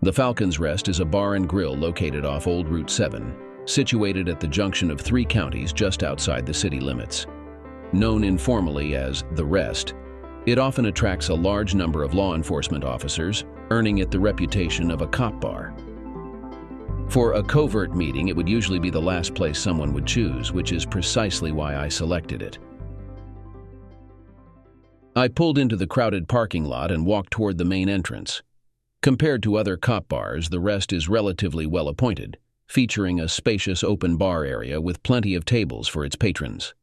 The Falcon's Rest is a bar and grill located off Old Route 7, situated at the junction of 3 counties just outside the city limits. Known informally as The Rest, it often attracts a large number of law enforcement officers, earning it the reputation of a cop bar. For a covert meeting, it would usually be the last place someone would choose, which is precisely why I selected it. I pulled into the crowded parking lot and walked toward the main entrance. Compared to other cop bars, The Rest is relatively well appointed, featuring a spacious open bar area with plenty of tables for its patrons.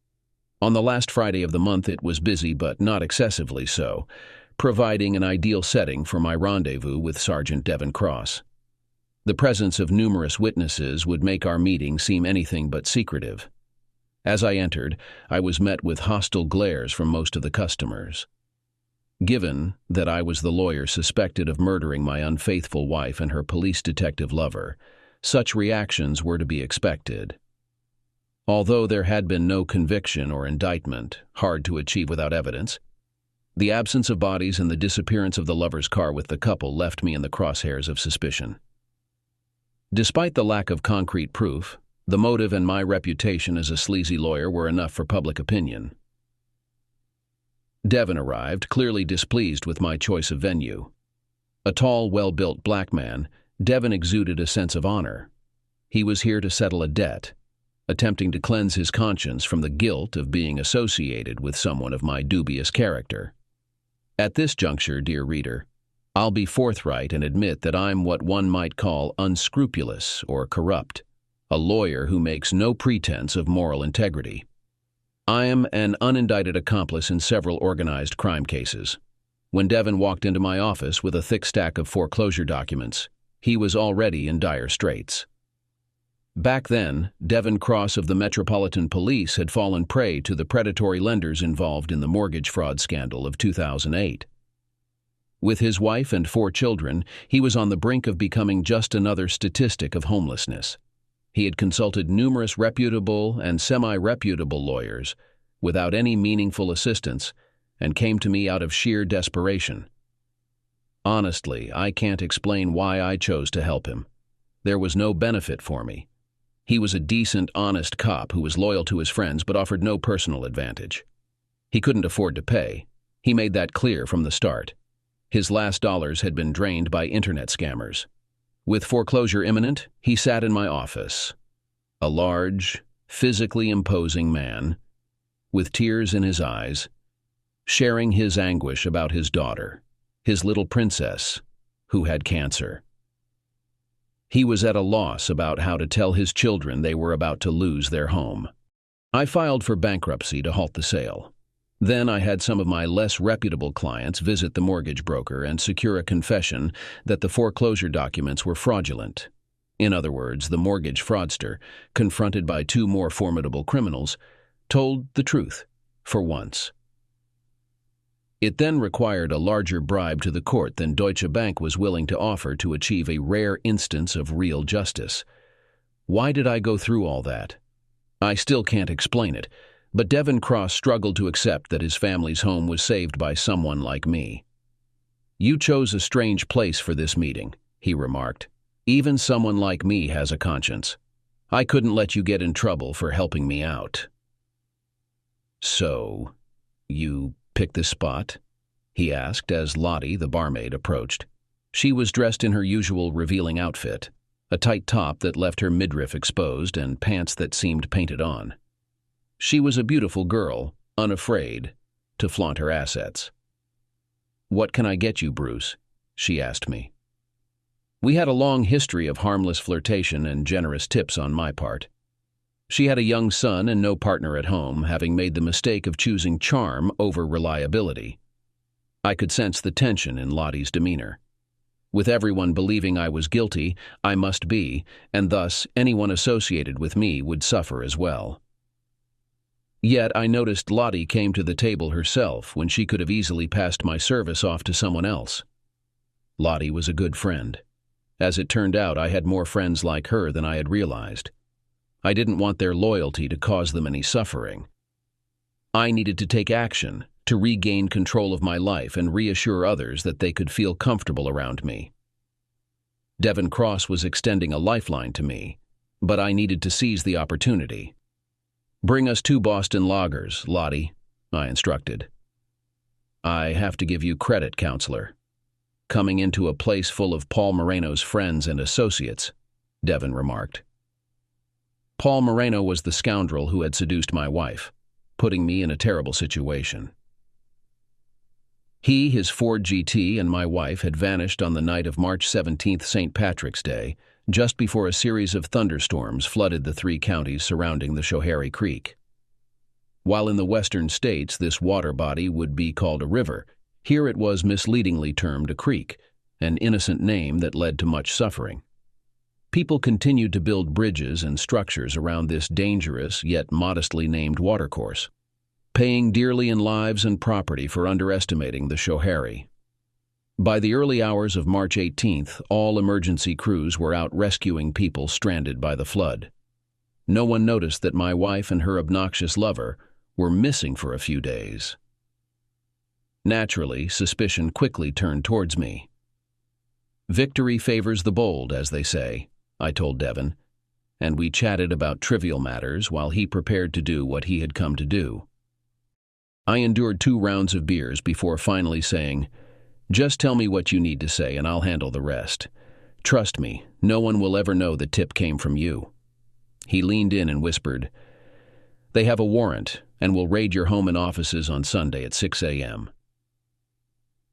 On the last Friday of the month it was busy, but not excessively so, providing an ideal setting for my rendezvous with Sergeant Devin Cross. The presence of numerous witnesses would make our meeting seem anything but secretive. As I entered, I was met with hostile glares from most of the customers. Given that I was the lawyer suspected of murdering my unfaithful wife and her police detective lover, such reactions were to be expected. Although there had been no conviction or indictment, hard to achieve without evidence, the absence of bodies and the disappearance of the lover's car with the couple left me in the crosshairs of suspicion. Despite the lack of concrete proof, the motive and my reputation as a sleazy lawyer were enough for public opinion. Devin arrived, clearly displeased with my choice of venue. A tall, well-built black man, Devin exuded a sense of honor. He was here to settle a debt, attempting to cleanse his conscience from the guilt of being associated with someone of my dubious character. At this juncture, dear reader, I'll be forthright and admit that I'm what one might call unscrupulous or corrupt, a lawyer who makes no pretense of moral integrity. I am an unindicted accomplice in several organized crime cases. When Devin walked into my office with a thick stack of foreclosure documents, he was already in dire straits. Back then, Devin Cross of the Metropolitan Police had fallen prey to the predatory lenders involved in the mortgage fraud scandal of 2008. With his wife and 4 children, he was on the brink of becoming just another statistic of homelessness. He had consulted numerous reputable and semi-reputable lawyers without any meaningful assistance and came to me out of sheer desperation. Honestly, I can't explain why I chose to help him. There was no benefit for me. He was a decent, honest cop who was loyal to his friends but offered no personal advantage. He couldn't afford to pay. He made that clear from the start. His last dollars had been drained by internet scammers. With foreclosure imminent, he sat in my office. A large, physically imposing man, with tears in his eyes, sharing his anguish about his daughter, his little princess, who had cancer. He was at a loss about how to tell his children they were about to lose their home. I filed for bankruptcy to halt the sale. Then I had some of my less reputable clients visit the mortgage broker and secure a confession that the foreclosure documents were fraudulent. In other words, the mortgage fraudster, confronted by 2 more formidable criminals, told the truth, for once. It then required a larger bribe to the court than Deutsche Bank was willing to offer to achieve a rare instance of real justice. Why did I go through all that? I still can't explain it. But Devin Cross struggled to accept that his family's home was saved by someone like me. "You chose a strange place for this meeting," he remarked. "Even someone like me has a conscience. I couldn't let you get in trouble for helping me out." "So, you picked this spot?" he asked as Lottie, the barmaid, approached. She was dressed in her usual revealing outfit, a tight top that left her midriff exposed and pants that seemed painted on. She was a beautiful girl, unafraid to flaunt her assets. "What can I get you, Bruce?" she asked me. We had a long history of harmless flirtation and generous tips on my part. She had a young son and no partner at home, having made the mistake of choosing charm over reliability. I could sense the tension in Lottie's demeanor. With everyone believing I was guilty, I must be, and thus anyone associated with me would suffer as well. Yet I noticed Lottie came to the table herself when she could have easily passed my service off to someone else. Lottie was a good friend. As it turned out, I had more friends like her than I had realized. I didn't want their loyalty to cause them any suffering. I needed to take action to regain control of my life and reassure others that they could feel comfortable around me. Devon Cross was extending a lifeline to me, but I needed to seize the opportunity. "Bring us 2 Boston Lagers, Lottie," I instructed. "I have to give you credit, counselor. Coming into a place full of Paul Moreno's friends and associates," Devon remarked. Paul Moreno was the scoundrel who had seduced my wife, putting me in a terrible situation. He, his Ford GT, and my wife had vanished on the night of March 17th, St. Patrick's Day, just before a series of thunderstorms flooded the 3 counties surrounding the Schoharie Creek. While in the western states this water body would be called a river, here it was misleadingly termed a creek, an innocent name that led to much suffering. People continued to build bridges and structures around this dangerous yet modestly named watercourse, paying dearly in lives and property for underestimating the Schoharie. By the early hours of March 18th, all emergency crews were out rescuing people stranded by the flood. No one noticed that my wife and her obnoxious lover were missing for a few days. Naturally, suspicion quickly turned towards me. "Victory favors the bold, as they say," I told Devon, and we chatted about trivial matters while he prepared to do what he had come to do. I endured 2 rounds of beers before finally saying, "Just tell me what you need to say and I'll handle the rest. Trust me, no one will ever know the tip came from you." He leaned in and whispered, "They have a warrant and will raid your home and offices on Sunday at 6 a.m.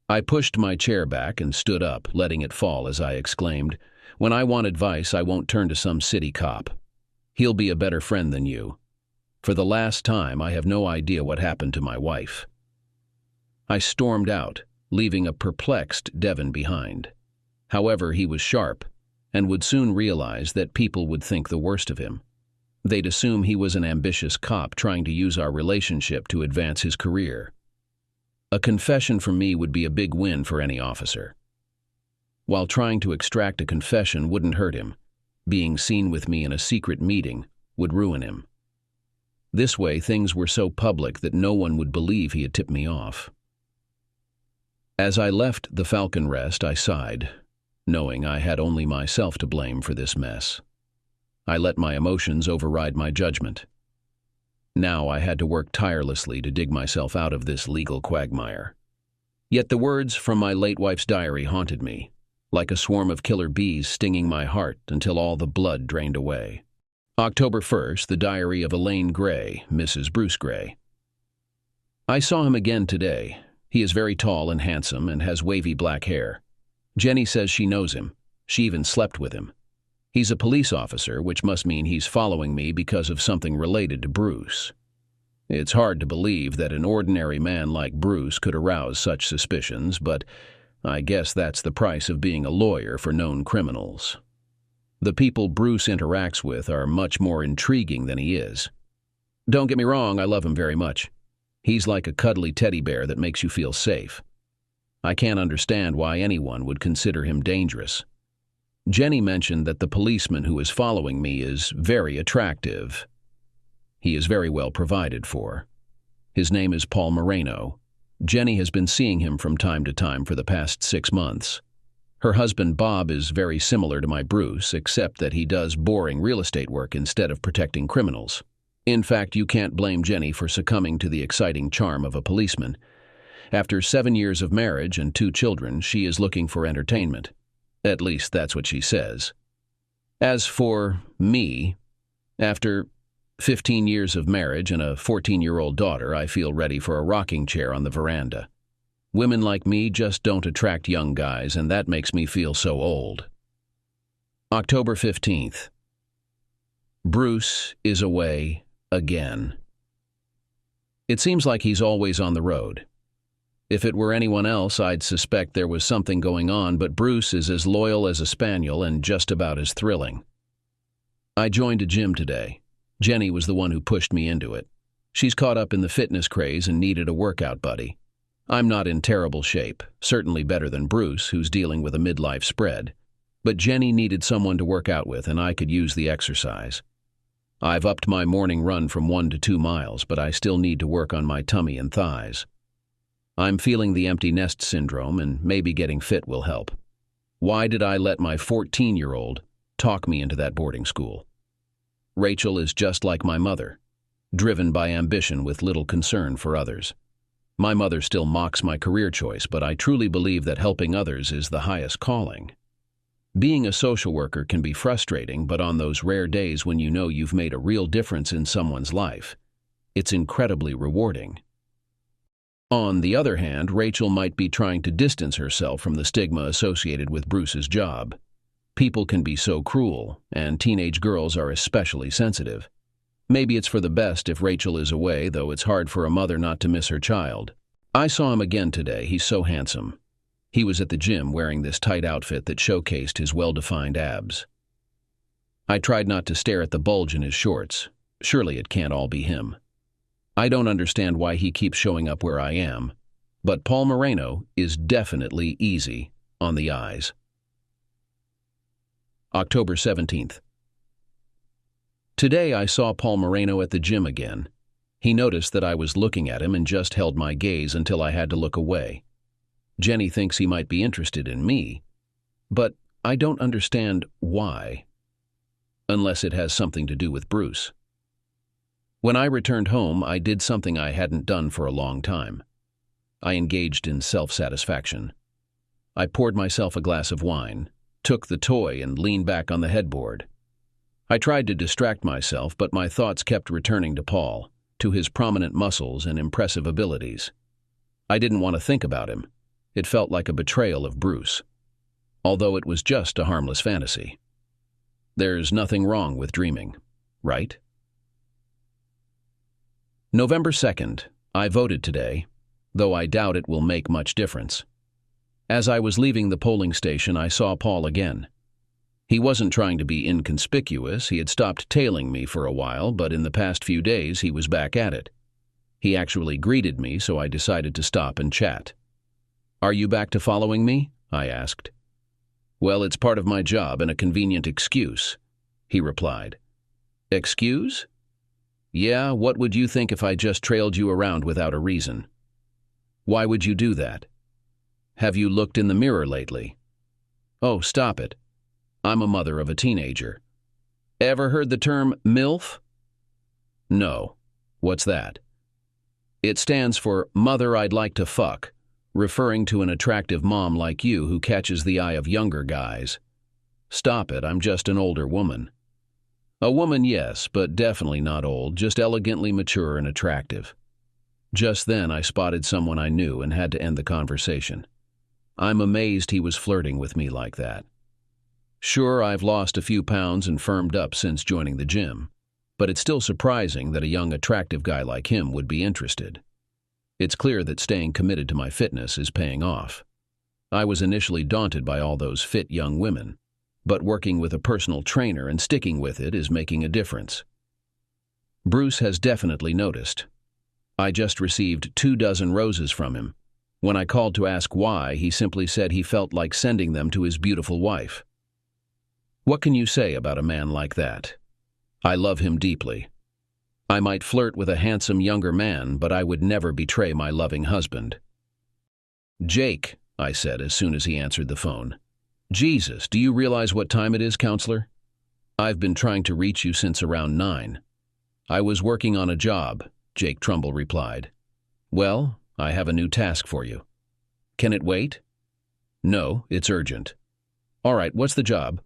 I pushed my chair back and stood up, letting it fall as I exclaimed, "When I want advice, I won't turn to some city cop. He'll be a better friend than you. For the last time, I have no idea what happened to my wife." I stormed out, leaving a perplexed Devon behind. However, he was sharp and would soon realize that people would think the worst of him. They'd assume he was an ambitious cop trying to use our relationship to advance his career. A confession from me would be a big win for any officer. While trying to extract a confession wouldn't hurt him, being seen with me in a secret meeting would ruin him. This way, things were so public that no one would believe he had tipped me off. As I left the Falcon Rest, I sighed, knowing I had only myself to blame for this mess. I let my emotions override my judgment. Now I had to work tirelessly to dig myself out of this legal quagmire. Yet the words from my late wife's diary haunted me, like a swarm of killer bees stinging my heart until all the blood drained away. October 1st, the diary of Elaine Gray, Mrs. Bruce Gray. I saw him again today. He is very tall and handsome and has wavy black hair. Jenny says she knows him. She even slept with him. He's a police officer, which must mean he's following me because of something related to Bruce. It's hard to believe that an ordinary man like Bruce could arouse such suspicions, but I guess that's the price of being a lawyer for known criminals. The people Bruce interacts with are much more intriguing than he is. Don't get me wrong, I love him very much. He's like a cuddly teddy bear that makes you feel safe. I can't understand why anyone would consider him dangerous. Jenny mentioned that the policeman who is following me is very attractive. He is very well provided for. His name is Paul Moreno. Jenny has been seeing him from time to time for the past 6 months. Her husband Bob is very similar to my Bruce, except that he does boring real estate work instead of protecting criminals. In fact, you can't blame Jenny for succumbing to the exciting charm of a policeman. After 7 years of marriage and 2 children, she is looking for entertainment. At least that's what she says. As for me, after 15 years of marriage and a 14-year-old daughter, I feel ready for a rocking chair on the veranda. Women like me just don't attract young guys, and that makes me feel so old. October 15th. Bruce is away again. It seems like he's always on the road. If it were anyone else, I'd suspect there was something going on, but Bruce is as loyal as a spaniel and just about as thrilling. I joined a gym today. Jenny was the one who pushed me into it. She's caught up in the fitness craze and needed a workout buddy. I'm not in terrible shape, certainly better than Bruce, who's dealing with a midlife spread. But Jenny needed someone to work out with, and I could use the exercise. I've upped my morning run from 1 to 2 miles, but I still need to work on my tummy and thighs. I'm feeling the empty nest syndrome, and maybe getting fit will help. Why did I let my 14-year-old talk me into that boarding school? Rachel is just like my mother, driven by ambition with little concern for others. My mother still mocks my career choice, but I truly believe that helping others is the highest calling. Being a social worker can be frustrating, but on those rare days when you know you've made a real difference in someone's life, it's incredibly rewarding. On the other hand, Rachel might be trying to distance herself from the stigma associated with Bruce's job. People can be so cruel, and teenage girls are especially sensitive. Maybe it's for the best if Rachel is away, though it's hard for a mother not to miss her child. I saw him again today. He's so handsome. He was at the gym wearing this tight outfit that showcased his well-defined abs. I tried not to stare at the bulge in his shorts. Surely it can't all be him. I don't understand why he keeps showing up where I am, but Paul Moreno is definitely easy on the eyes. October 17th. Today I saw Paul Moreno at the gym again. He noticed that I was looking at him and just held my gaze until I had to look away. Jenny thinks he might be interested in me, but I don't understand why, unless it has something to do with Bruce. When I returned home, I did something I hadn't done for a long time. I engaged in self-satisfaction. I poured myself a glass of wine, took the toy, and leaned back on the headboard. I tried to distract myself, but my thoughts kept returning to Paul, to his prominent muscles and impressive abilities. I didn't want to think about him. It felt like a betrayal of Bruce, although it was just a harmless fantasy. There's nothing wrong with dreaming, right? November 2nd. I voted today, though I doubt it will make much difference. As I was leaving the polling station, I saw Paul again. He wasn't trying to be inconspicuous. He had stopped tailing me for a while, but in the past few days he was back at it. He actually greeted me, so I decided to stop and chat. "Are you back to following me?" I asked. "Well, it's part of my job and a convenient excuse," he replied. "Excuse?" "Yeah, what would you think if I just trailed you around without a reason?" "Why would you do that?" "Have you looked in the mirror lately?" "Oh, stop it. I'm a mother of a teenager." "Ever heard the term MILF?" "No. What's that?" "It stands for Mother I'd Like to Fuck, referring to an attractive mom like you who catches the eye of younger guys." "Stop it, I'm just an older woman." "A woman, yes, but definitely not old, just elegantly mature and attractive." Just then I spotted someone I knew and had to end the conversation. I'm amazed he was flirting with me like that. Sure, I've lost a few pounds and firmed up since joining the gym, but it's still surprising that a young, attractive guy like him would be interested. It's clear that staying committed to my fitness is paying off. I was initially daunted by all those fit young women, but working with a personal trainer and sticking with it is making a difference. Bruce has definitely noticed. I just received 24 roses from him. When I called to ask why, he simply said he felt like sending them to his beautiful wife. What can you say about a man like that? I love him deeply. I might flirt with a handsome younger man, but I would never betray my loving husband. "Jake," I said as soon as he answered the phone. "Jesus, do you realize what time it is, counselor? I've been trying to reach you since around 9. "I was working on a job," Jake Trumbull replied. "Well, I have a new task for you." "Can it wait?" "No, it's urgent." "All right, what's the job?"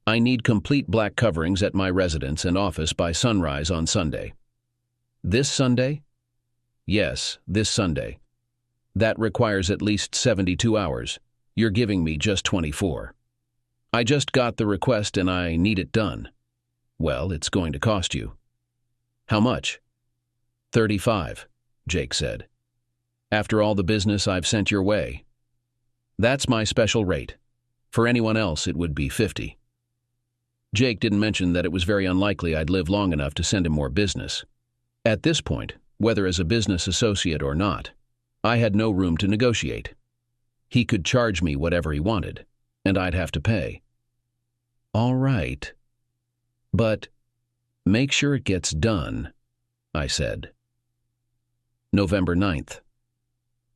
"I need complete black coverings at my residence and office by sunrise on Sunday." "This Sunday?" "Yes, this Sunday." "That requires at least 72 hours. You're giving me just 24. "I just got the request and I need it done." "Well, it's going to cost you." "How much?" "35, Jake said. "After all the business I've sent your way." "That's my special rate. For anyone else, it would be 50. Jake didn't mention that it was very unlikely I'd live long enough to send him more business. At this point, whether as a business associate or not, I had no room to negotiate. He could charge me whatever he wanted, and I'd have to pay. "All right. But make sure it gets done," I said. November 9th.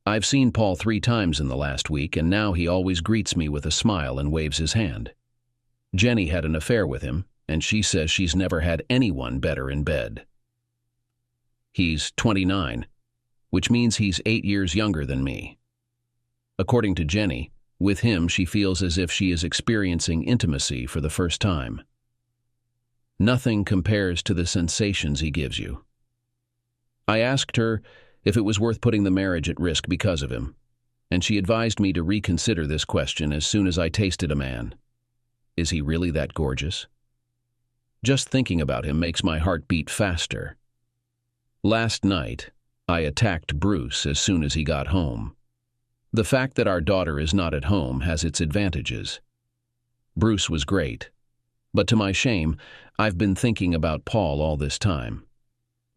I've seen Paul 3 times in the last week, and now he always greets me with a smile and waves his hand. Jenny had an affair with him, and she says she's never had anyone better in bed. He's 29, which means he's 8 years younger than me. According to Jenny, with him she feels as if she is experiencing intimacy for the first time. Nothing compares to the sensations he gives you. I asked her if it was worth putting the marriage at risk because of him, and she advised me to reconsider this question as soon as I tasted a man. Is he really that gorgeous? Just thinking about him makes my heart beat faster. Last night, I attacked Bruce as soon as he got home. The fact that our daughter is not at home has its advantages. Bruce was great, but to my shame, I've been thinking about Paul all this time.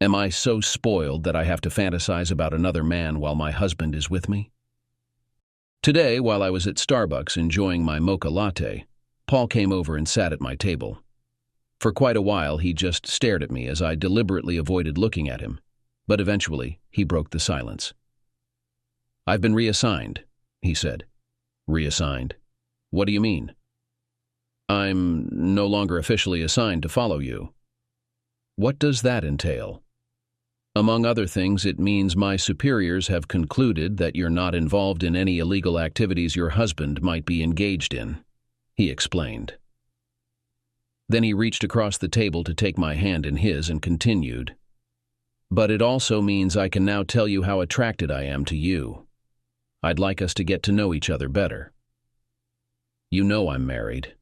Am I so spoiled that I have to fantasize about another man while my husband is with me? Today, while I was at Starbucks enjoying my mocha latte, Paul came over and sat at my table. For quite a while, he just stared at me as I deliberately avoided looking at him, but eventually, he broke the silence. "I've been reassigned," he said. "Reassigned? What do you mean?" "I'm no longer officially assigned to follow you." "What does that entail?" "Among other things, it means my superiors have concluded that you're not involved in any illegal activities your husband might be engaged in," he explained. Then he reached across the table to take my hand in his and continued. "But it also means I can now tell you how attracted I am to you. I'd like us to get to know each other better. You know I'm married.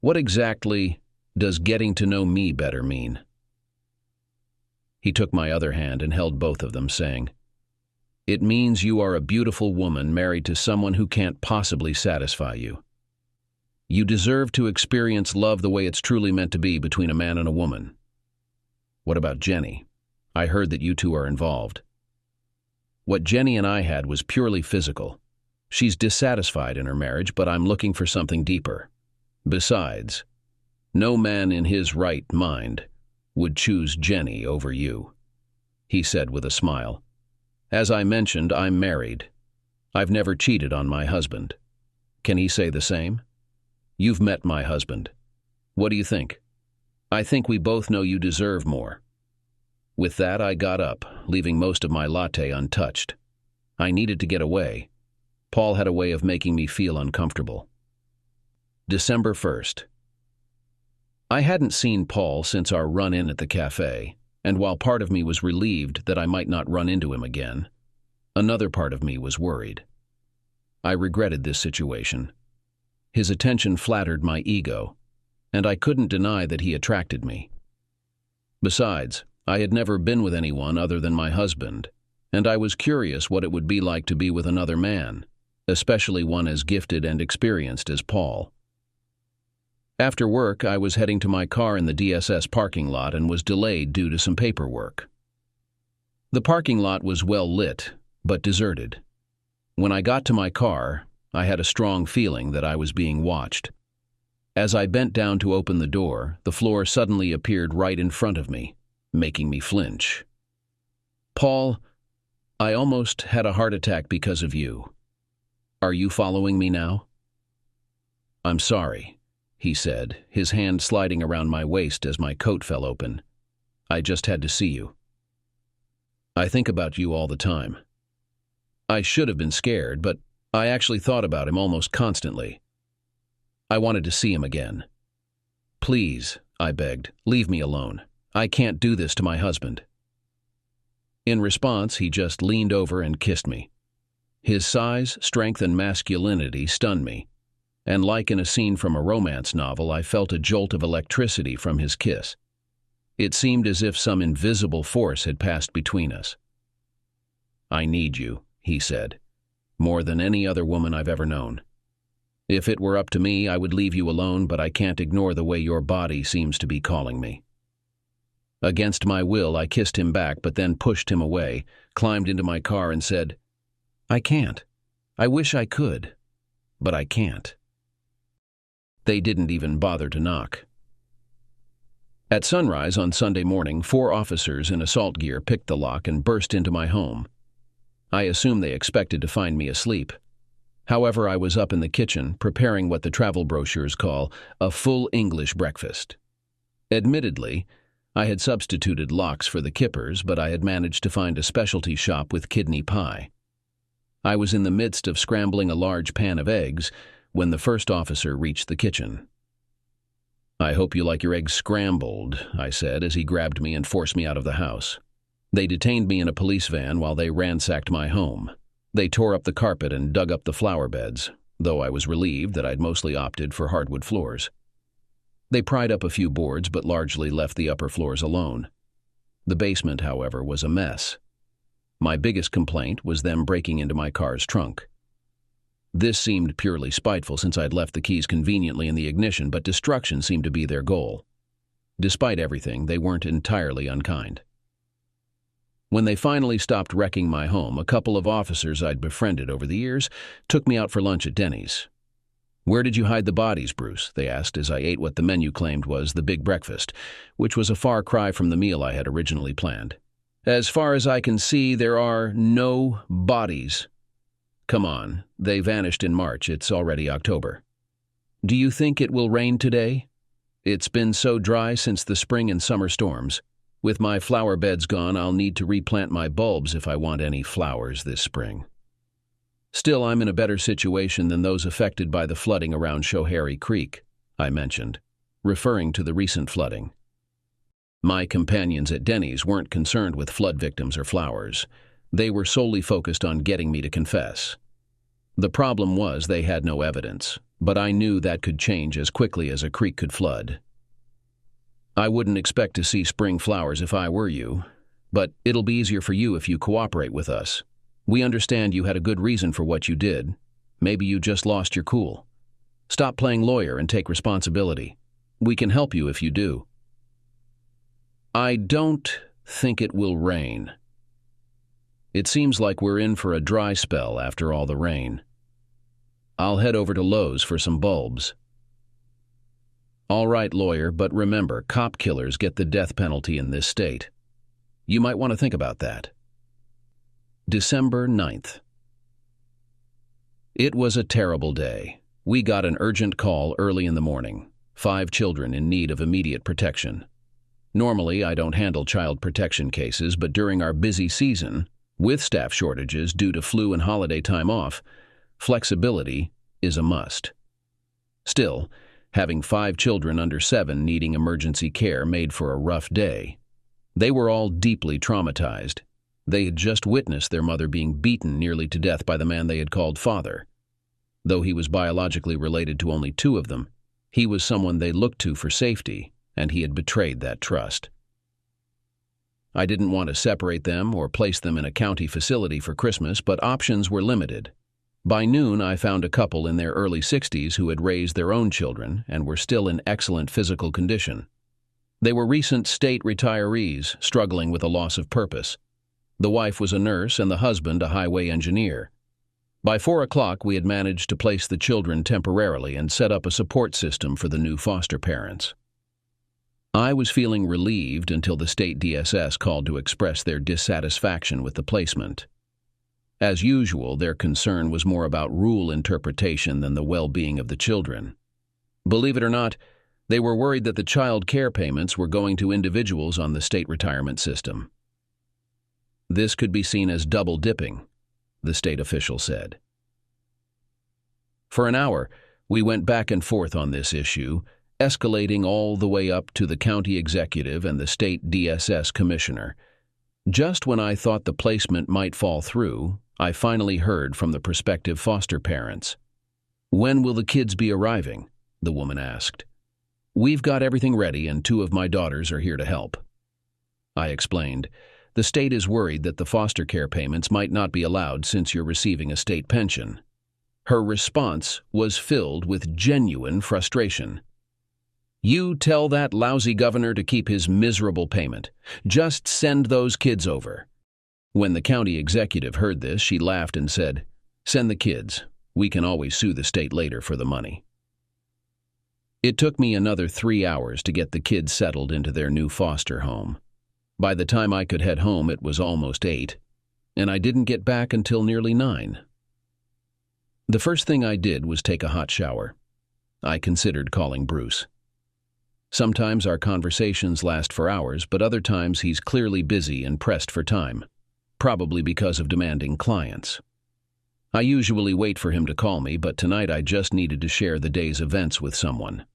What exactly does getting to know me better mean?" He took my other hand and held both of them, saying, "It means you are a beautiful woman married to someone who can't possibly satisfy you. You deserve to experience love the way it's truly meant to be between a man and a woman. What about Jenny? I heard that you two are involved." "What Jenny and I had was purely physical. She's dissatisfied in her marriage, but I'm looking for something deeper. Besides, no man in his right mind would choose Jenny over you," he said with a smile. "As I mentioned, I'm married. I've never cheated on my husband. Can he say the same? You've met my husband. What do you think? I think we both know you deserve more." With that, I got up, leaving most of my latte untouched. I needed to get away. Paul had a way of making me feel uncomfortable. December 1st. I hadn't seen Paul since our run-in at the cafe, and while part of me was relieved that I might not run into him again, another part of me was worried. I regretted this situation. His attention flattered my ego, and I couldn't deny that he attracted me. Besides, I had never been with anyone other than my husband, and I was curious what it would be like to be with another man, especially one as gifted and experienced as Paul. After work, I was heading to my car in the DSS parking lot and was delayed due to some paperwork. The parking lot was well lit, but deserted. When I got to my car, I had a strong feeling that I was being watched. As I bent down to open the door, the floor suddenly appeared right in front of me, making me flinch. "Paul, I almost had a heart attack because of you. Are you following me now?" "I'm sorry," he said, his hand sliding around my waist as my coat fell open. "I just had to see you. I think about you all the time." I should have been scared, but I actually thought about him almost constantly. I wanted to see him again. "Please," I begged, "leave me alone. I can't do this to my husband." In response, he just leaned over and kissed me. His size, strength, and masculinity stunned me, and like in a scene from a romance novel, I felt a jolt of electricity from his kiss. It seemed as if some invisible force had passed between us. "I need you," he said, "more than any other woman I've ever known. If it were up to me, I would leave you alone, but I can't ignore the way your body seems to be calling me." Against my will, I kissed him back, but then pushed him away, climbed into my car, and said, "I can't. I wish I could, but I can't." They didn't even bother to knock. At sunrise on Sunday morning, 4 officers in assault gear picked the lock and burst into my home. I assume they expected to find me asleep. However, I was up in the kitchen preparing what the travel brochures call a full English breakfast. Admittedly, I had substituted lox for the kippers, but I had managed to find a specialty shop with kidney pie. I was in the midst of scrambling a large pan of eggs when the first officer reached the kitchen. "I hope you like your eggs scrambled," I said as he grabbed me and forced me out of the house. They detained me in a police van while they ransacked my home. They tore up the carpet and dug up the flower beds, though I was relieved that I'd mostly opted for hardwood floors. They pried up a few boards but largely left the upper floors alone. The basement, however, was a mess. My biggest complaint was them breaking into my car's trunk. This seemed purely spiteful since I'd left the keys conveniently in the ignition, but destruction seemed to be their goal. Despite everything, they weren't entirely unkind. When they finally stopped wrecking my home, a couple of officers I'd befriended over the years took me out for lunch at Denny's. "Where did you hide the bodies, Bruce?" they asked as I ate what the menu claimed was the big breakfast, which was a far cry from the meal I had originally planned. "As far as I can see, there are no bodies." "Come on, they vanished in March. It's already October." "Do you think it will rain today?" "It's been so dry since the spring and summer storms. With my flower beds gone, I'll need to replant my bulbs if I want any flowers this spring." "Still, I'm in a better situation than those affected by the flooding around Schoharie Creek," I mentioned, referring to the recent flooding. My companions at Denny's weren't concerned with flood victims or flowers. They were solely focused on getting me to confess. The problem was they had no evidence, but I knew that could change as quickly as a creek could flood. "I wouldn't expect to see spring flowers if I were you, but it'll be easier for you if you cooperate with us. We understand you had a good reason for what you did. Maybe you just lost your cool. Stop playing lawyer and take responsibility. We can help you if you do." "I don't think it will rain. It seems like we're in for a dry spell after all the rain. I'll head over to Lowe's for some bulbs." "All right, lawyer, but remember, cop killers get the death penalty in this state. You might want to think about that." December 9th. It was a terrible day. We got an urgent call early in the morning. 5 children in need of immediate protection. Normally, I don't handle child protection cases, but during our busy season, with staff shortages due to flu and holiday time off, flexibility is a must. Still, having 5 children under 7 needing emergency care made for a rough day. They were all deeply traumatized. They had just witnessed their mother being beaten nearly to death by the man they had called father. Though he was biologically related to only 2 of them, he was someone they looked to for safety, and he had betrayed that trust. I didn't want to separate them or place them in a county facility for Christmas, but options were limited. By noon, I found a couple in their early 60s who had raised their own children and were still in excellent physical condition. They were recent state retirees struggling with a loss of purpose. The wife was a nurse and the husband a highway engineer. By 4 o'clock, we had managed to place the children temporarily and set up a support system for the new foster parents. I was feeling relieved until the state DSS called to express their dissatisfaction with the placement. As usual, their concern was more about rule interpretation than the well-being of the children. Believe it or not, they were worried that the child care payments were going to individuals on the state retirement system. This could be seen as double dipping, the state official said. For an hour, we went back and forth on this issue, escalating all the way up to the county executive and the state DSS commissioner. Just when I thought the placement might fall through, I finally heard from the prospective foster parents. "When will the kids be arriving?" the woman asked. "We've got everything ready and 2 of my daughters are here to help." I explained. The state is worried that the foster care payments might not be allowed since you're receiving a state pension. Her response was filled with genuine frustration. "You tell that lousy governor to keep his miserable payment. Just send those kids over." When the county executive heard this, she laughed and said, "Send the kids. We can always sue the state later for the money." It took me another 3 hours to get the kids settled into their new foster home. By the time I could head home, it was almost 8. and I didn't get back until nearly 9. The first thing I did was take a hot shower. I considered calling Bruce. Sometimes our conversations last for hours, but other times he's clearly busy and pressed for time, probably because of demanding clients. I usually wait for him to call me, but tonight I just needed to share the day's events with someone.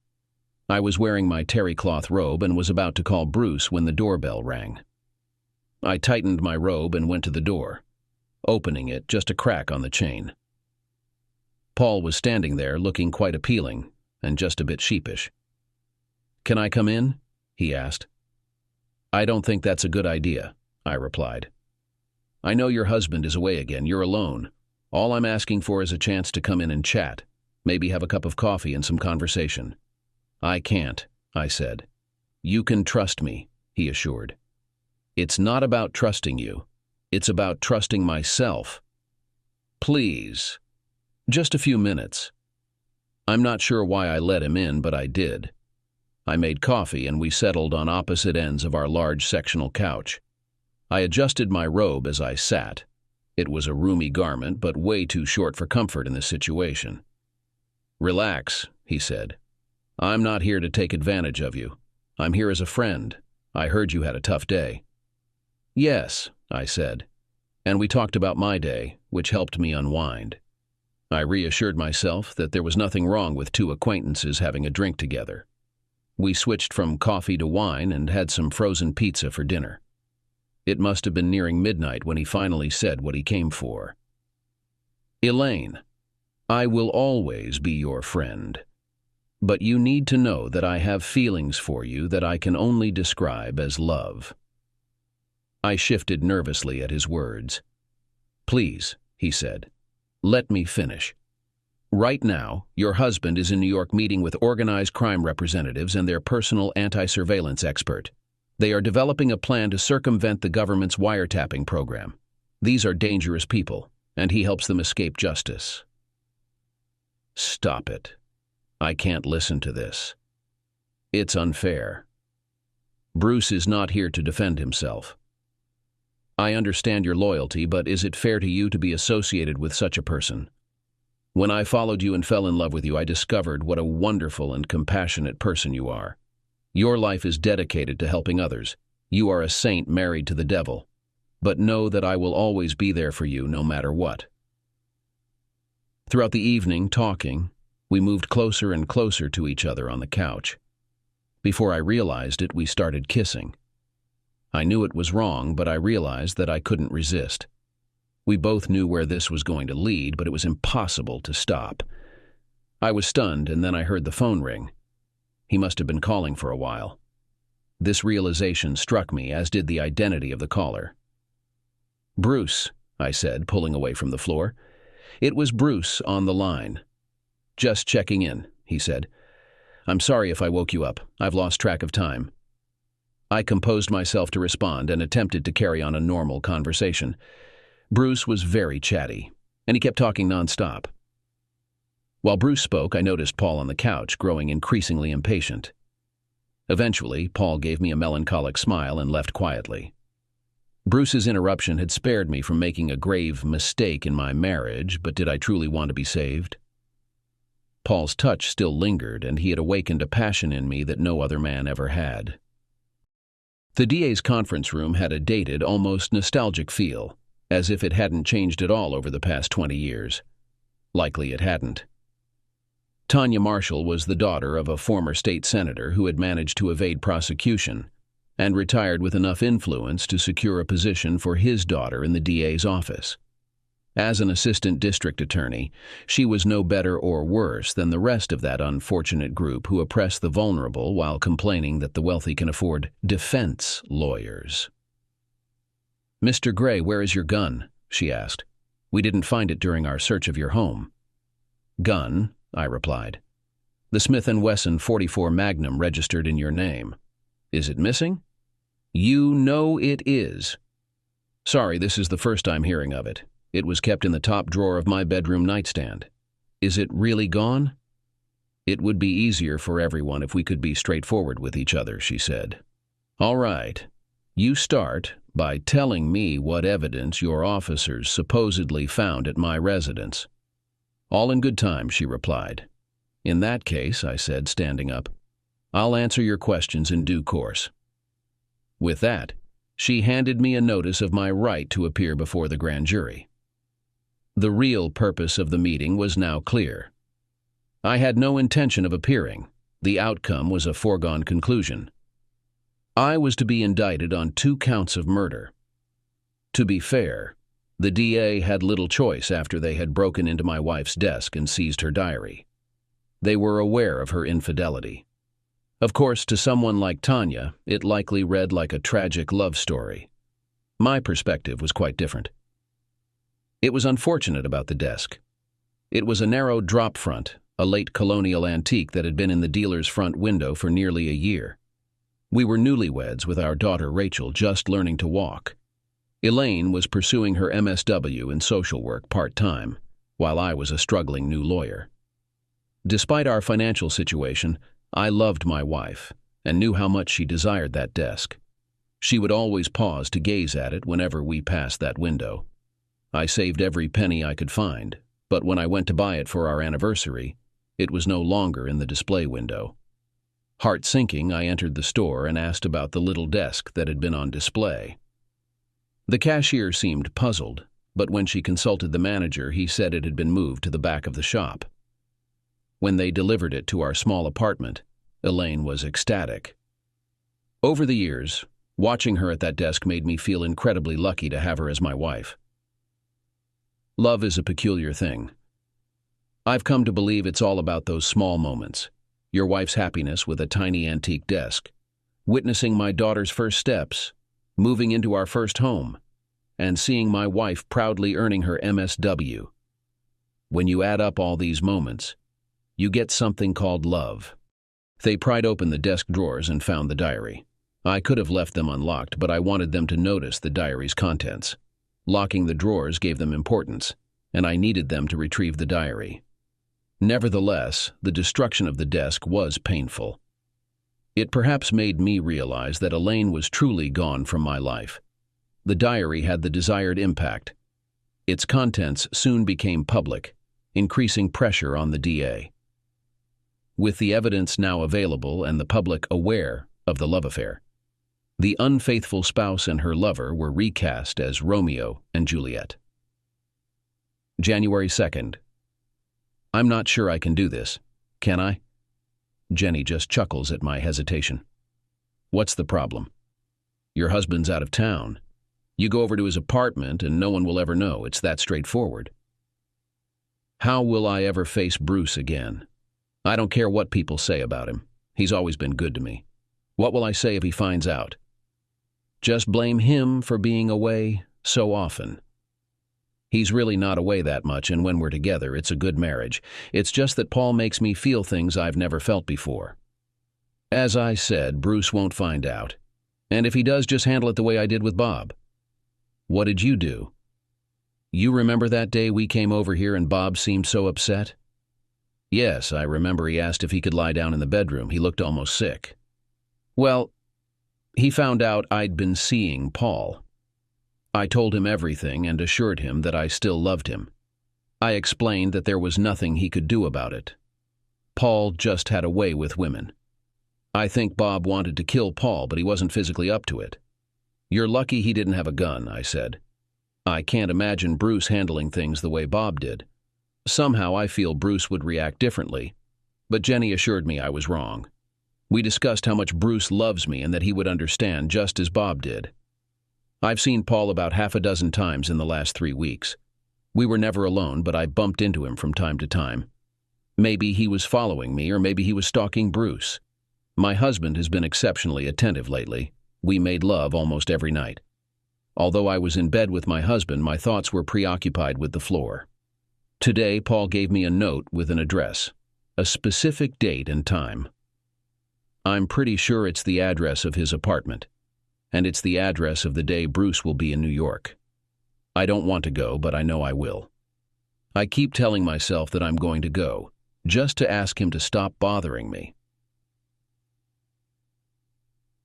I was wearing my terry cloth robe and was about to call Bruce when the doorbell rang. I tightened my robe and went to the door, opening it just a crack on the chain. Paul was standing there looking quite appealing and just a bit sheepish. "Can I come in?" he asked. "I don't think that's a good idea," I replied. "I know your husband is away again. You're alone. All I'm asking for is a chance to come in and chat, maybe have a cup of coffee and some conversation." "I can't," I said. "You can trust me," he assured. "It's not about trusting you. It's about trusting myself. Please. Just a few minutes." I'm not sure why I let him in, but I did. I made coffee and we settled on opposite ends of our large sectional couch. I adjusted my robe as I sat. It was a roomy garment, but way too short for comfort in this situation. "Relax," he said. "I'm not here to take advantage of you. I'm here as a friend. I heard you had a tough day." "Yes," I said, and we talked about my day, which helped me unwind. I reassured myself that there was nothing wrong with two acquaintances having a drink together. We switched from coffee to wine and had some frozen pizza for dinner. It must have been nearing midnight when he finally said what he came for. "Elaine, I will always be your friend, but you need to know that I have feelings for you that I can only describe as love." I shifted nervously at his words. "Please," he said, "let me finish. Right now, your husband is in New York meeting with organized crime representatives and their personal anti-surveillance expert. They are developing a plan to circumvent the government's wiretapping program. These are dangerous people, and he helps them escape justice." Stop it. I can't listen to this. It's unfair. Bruce is not here to defend himself. I understand your loyalty, but is it fair to you to be associated with such a person? When I followed you and fell in love with you, I discovered what a wonderful and compassionate person you are. Your life is dedicated to helping others. You are a saint married to the devil. But know that I will always be there for you no matter what. Throughout the evening, talking, we moved closer and closer to each other on the couch. Before I realized it, we started kissing. I knew it was wrong, but I realized that I couldn't resist. We both knew where this was going to lead, but it was impossible to stop. I was stunned, and then I heard the phone ring. He must have been calling for a while. This realization struck me, as did the identity of the caller. "Bruce," I said, pulling away from the floor. It was Bruce on the line. "Just checking in," he said. "I'm sorry if I woke you up. I've lost track of time." I composed myself to respond and attempted to carry on a normal conversation. Bruce was very chatty, and he kept talking nonstop. While Bruce spoke, I noticed Paul on the couch, growing increasingly impatient. Eventually, Paul gave me a melancholic smile and left quietly. Bruce's interruption had spared me from making a grave mistake in my marriage, but did I truly want to be saved? Paul's touch still lingered, and he had awakened a passion in me that no other man ever had. The DA's conference room had a dated, almost nostalgic feel, as if it hadn't changed at all over the past 20 years. Likely it hadn't. Tanya Marshall was the daughter of a former state senator who had managed to evade prosecution and retired with enough influence to secure a position for his daughter in the DA's office. As an assistant district attorney, she was no better or worse than the rest of that unfortunate group who oppress the vulnerable while complaining that the wealthy can afford defense lawyers. "Mr. Gray, where is your gun?" she asked. "We didn't find it during our search of your home." "Gun," I replied. "The Smith & Wesson .44 Magnum registered in your name. Is it missing?" "You know it is." "Sorry, this is the first I'm hearing of it. It was kept in the top drawer of my bedroom nightstand. Is it really gone?" "It would be easier for everyone if we could be straightforward with each other," she said. "All right. You start, by telling me what evidence your officers supposedly found at my residence. All in good time, she replied. In that case, I said, standing up, I'll answer your questions in due course. With that, she handed me a notice of my right to appear before the grand jury. The real purpose of the meeting was now clear. I had no intention of appearing. The outcome was a foregone conclusion. I was to be indicted on 2 counts of murder. To be fair, the DA had little choice after they had broken into my wife's desk and seized her diary. They were aware of her infidelity. Of course, to someone like Tanya, it likely read like a tragic love story. My perspective was quite different. It was unfortunate about the desk. It was a narrow drop front, a late colonial antique that had been in the dealer's front window for nearly a year. We were newlyweds with our daughter Rachel just learning to walk. Elaine was pursuing her MSW in social work part-time, while I was a struggling new lawyer. Despite our financial situation, I loved my wife and knew how much she desired that desk. She would always pause to gaze at it whenever we passed that window. I saved every penny I could find, but when I went to buy it for our anniversary, it was no longer in the display window. Heart sinking, I entered the store and asked about the little desk that had been on display. The cashier seemed puzzled, but when she consulted the manager, he said it had been moved to the back of the shop. When they delivered it to our small apartment, Elaine was ecstatic. Over the years, watching her at that desk made me feel incredibly lucky to have her as my wife. Love is a peculiar thing. I've come to believe it's all about those small moments. Your wife's happiness with a tiny antique desk, witnessing my daughter's first steps, moving into our first home, and seeing my wife proudly earning her MSW. When you add up all these moments, you get something called love. They pried open the desk drawers and found the diary. I could have left them unlocked, but I wanted them to notice the diary's contents. Locking the drawers gave them importance, and I needed them to retrieve the diary. Nevertheless, the destruction of the desk was painful. It perhaps made me realize that Elaine was truly gone from my life. The diary had the desired impact. Its contents soon became public, increasing pressure on the DA. With the evidence now available and the public aware of the love affair, the unfaithful spouse and her lover were recast as Romeo and Juliet. January 2nd. I'm not sure I can do this. Can I? Jenny just chuckles at my hesitation. What's the problem? Your husband's out of town. You go over to his apartment and no one will ever know. It's that straightforward. How will I ever face Bruce again? I don't care what people say about him. He's always been good to me. What will I say if he finds out? Just blame him for being away so often. He's really not away that much, and when we're together, it's a good marriage. It's just that Paul makes me feel things I've never felt before. As I said, Bruce won't find out. And if he does, just handle it the way I did with Bob. What did you do? You remember that day we came over here and Bob seemed so upset? Yes, I remember he asked if he could lie down in the bedroom. He looked almost sick. Well, he found out I'd been seeing Paul. I told him everything and assured him that I still loved him. I explained that there was nothing he could do about it. Paul just had a way with women. I think Bob wanted to kill Paul, but he wasn't physically up to it. You're lucky he didn't have a gun, I said. I can't imagine Bruce handling things the way Bob did. Somehow I feel Bruce would react differently, but Jenny assured me I was wrong. We discussed how much Bruce loves me and that he would understand just as Bob did. I've seen Paul about 6 times in the last 3 weeks. We were never alone, but I bumped into him from time to time. Maybe he was following me, or maybe he was stalking Bruce. My husband has been exceptionally attentive lately. We made love almost every night. Although I was in bed with my husband, my thoughts were preoccupied with the floor. Today, Paul gave me a note with an address, a specific date and time. I'm pretty sure it's the address of his apartment, and it's the address of the day Bruce will be in New York. I don't want to go, but I know I will. I keep telling myself that I'm going to go, just to ask him to stop bothering me.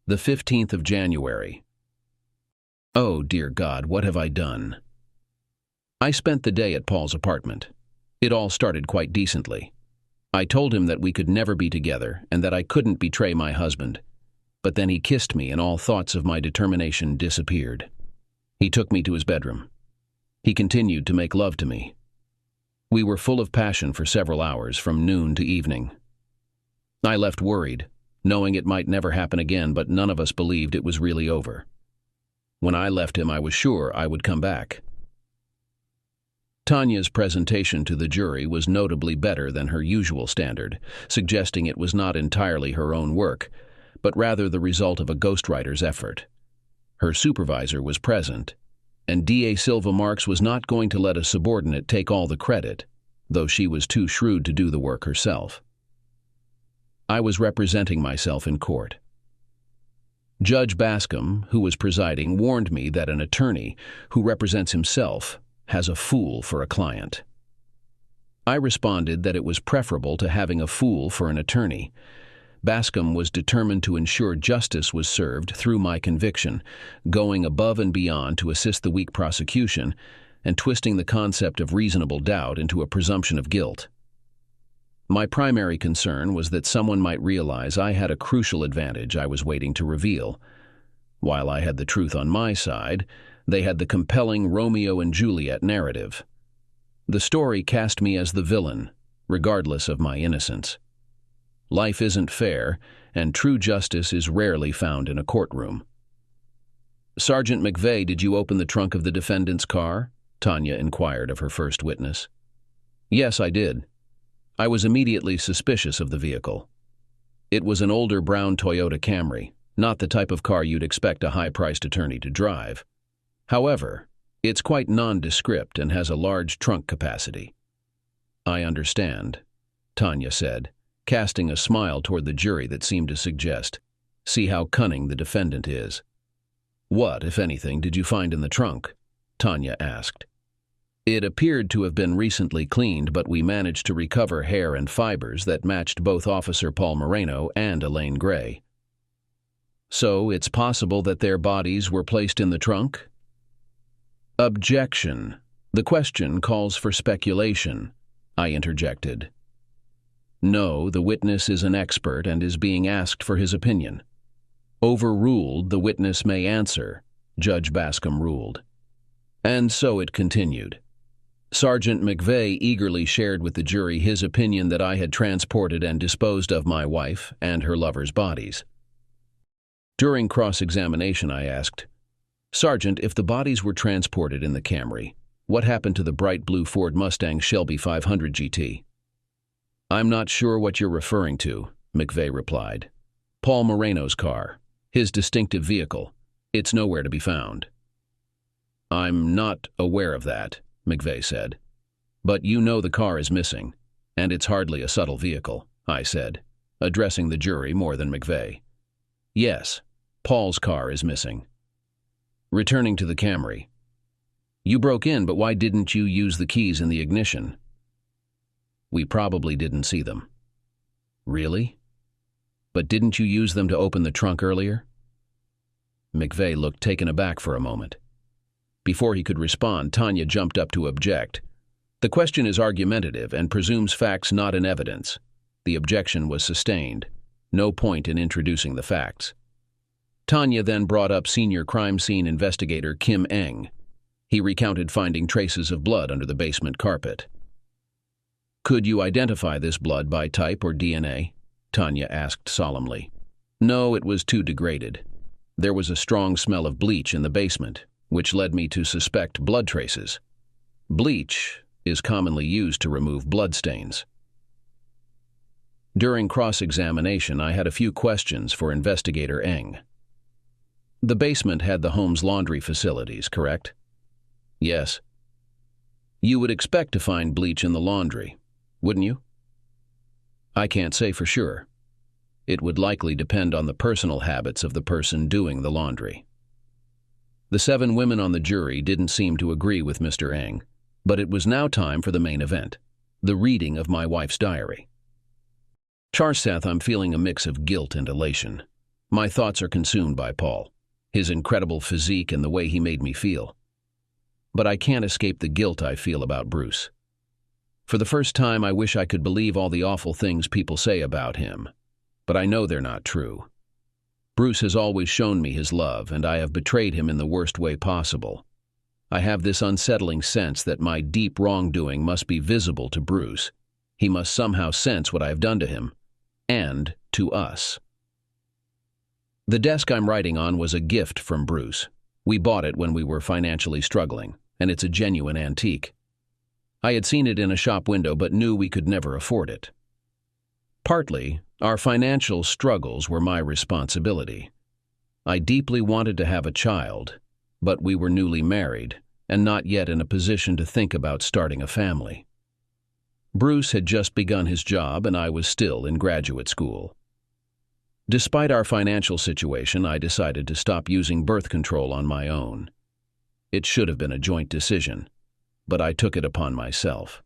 The 15th of January. Oh, dear God, what have I done? I spent the day at Paul's apartment. It all started quite decently. I told him that we could never be together and that I couldn't betray my husband. But then he kissed me and all thoughts of my determination disappeared. He took me to his bedroom. He continued to make love to me. We were full of passion for several hours, from noon to evening. I left worried, knowing it might never happen again, but none of us believed it was really over. When I left him, I was sure I would come back. Tanya's presentation to the jury was notably better than her usual standard, suggesting it was not entirely her own work, but rather the result of a ghostwriter's effort. Her supervisor was present, and D.A. Silva Marks was not going to let a subordinate take all the credit, though she was too shrewd to do the work herself. I was representing myself in court. Judge Bascom, who was presiding, warned me that an attorney who represents himself has a fool for a client. I responded that it was preferable to having a fool for an attorney. Bascom was determined to ensure justice was served through my conviction, going above and beyond to assist the weak prosecution and twisting the concept of reasonable doubt into a presumption of guilt. My primary concern was that someone might realize I had a crucial advantage I was waiting to reveal. While I had the truth on my side, they had the compelling Romeo and Juliet narrative. The story cast me as the villain, regardless of my innocence. Life isn't fair, and true justice is rarely found in a courtroom. "Sergeant McVeigh, did you open the trunk of the defendant's car?" Tanya inquired of her first witness. "Yes, I did. I was immediately suspicious of the vehicle. It was an older brown Toyota Camry, not the type of car you'd expect a high-priced attorney to drive. However, it's quite nondescript and has a large trunk capacity." "I understand," Tanya said, casting a smile toward the jury that seemed to suggest, "See how cunning the defendant is." "What, if anything, did you find in the trunk?" Tanya asked. "It appeared to have been recently cleaned, but we managed to recover hair and fibers that matched both Officer Paul Moreno and Elaine Gray." "So it's possible that their bodies were placed in the trunk?" "Objection. The question calls for speculation," I interjected. "No, the witness is an expert and is being asked for his opinion." "Overruled, the witness may answer," Judge Bascom ruled. And so it continued. Sergeant McVeigh eagerly shared with the jury his opinion that I had transported and disposed of my wife and her lover's bodies. During cross-examination, I asked, "Sergeant, if the bodies were transported in the Camry, what happened to the bright blue Ford Mustang Shelby 500 GT?" "I'm not sure what you're referring to," McVeigh replied. "Paul Moreno's car, his distinctive vehicle. It's nowhere to be found." "I'm not aware of that," McVeigh said. "But you know the car is missing, and it's hardly a subtle vehicle," I said, addressing the jury more than McVeigh. "Yes, Paul's car is missing." Returning to the Camry. "You broke in, but why didn't you use the keys in the ignition?" "We probably didn't see them." "Really? But didn't you use them to open the trunk earlier?" McVeigh looked taken aback for a moment. Before he could respond, Tanya jumped up to object. "The question is argumentative and presumes facts not in evidence." The objection was sustained. No point in introducing the facts. Tanya then brought up senior crime scene investigator Kim Eng. He recounted finding traces of blood under the basement carpet. "Could you identify this blood by type or DNA?" Tanya asked solemnly. "No, it was too degraded. There was a strong smell of bleach in the basement, which led me to suspect blood traces. Bleach is commonly used to remove bloodstains." During cross-examination, I had a few questions for Investigator Eng. "The basement had the home's laundry facilities, correct?" "Yes." "You would expect to find bleach in the laundry, wouldn't you?" "I can't say for sure. It would likely depend on the personal habits of the person doing the laundry." The 7 women on the jury didn't seem to agree with Mr. Eng, but it was now time for the main event, the reading of my wife's diary. "Charseth, I'm feeling a mix of guilt and elation. My thoughts are consumed by Paul. his incredible physique and the way he made me feel. But I can't escape the guilt I feel about Bruce. For the first time, I wish I could believe all the awful things people say about him, but I know they're not true. Bruce has always shown me his love, and I have betrayed him in the worst way possible. I have this unsettling sense that my deep wrongdoing must be visible to Bruce. He must somehow sense what I have done to him, and to us. The desk I'm writing on was a gift from Bruce. We bought it when we were financially struggling, and it's a genuine antique. I had seen it in a shop window but knew we could never afford it. Partly, our financial struggles were my responsibility. I deeply wanted to have a child, but we were newly married and not yet in a position to think about starting a family. Bruce had just begun his job and I was still in graduate school. Despite our financial situation, I decided to stop using birth control on my own. It should have been a joint decision, but I took it upon myself.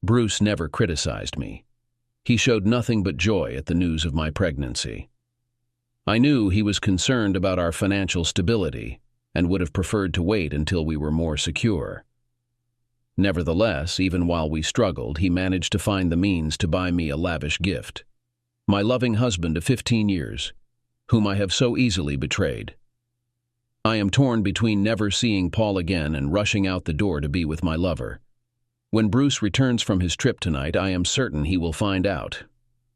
Bruce never criticized me. He showed nothing but joy at the news of my pregnancy. I knew he was concerned about our financial stability and would have preferred to wait until we were more secure. Nevertheless, even while we struggled, he managed to find the means to buy me a lavish gift. My loving husband of 15 years, whom I have so easily betrayed. I am torn between never seeing Paul again and rushing out the door to be with my lover. When Bruce returns from his trip tonight, I am certain he will find out,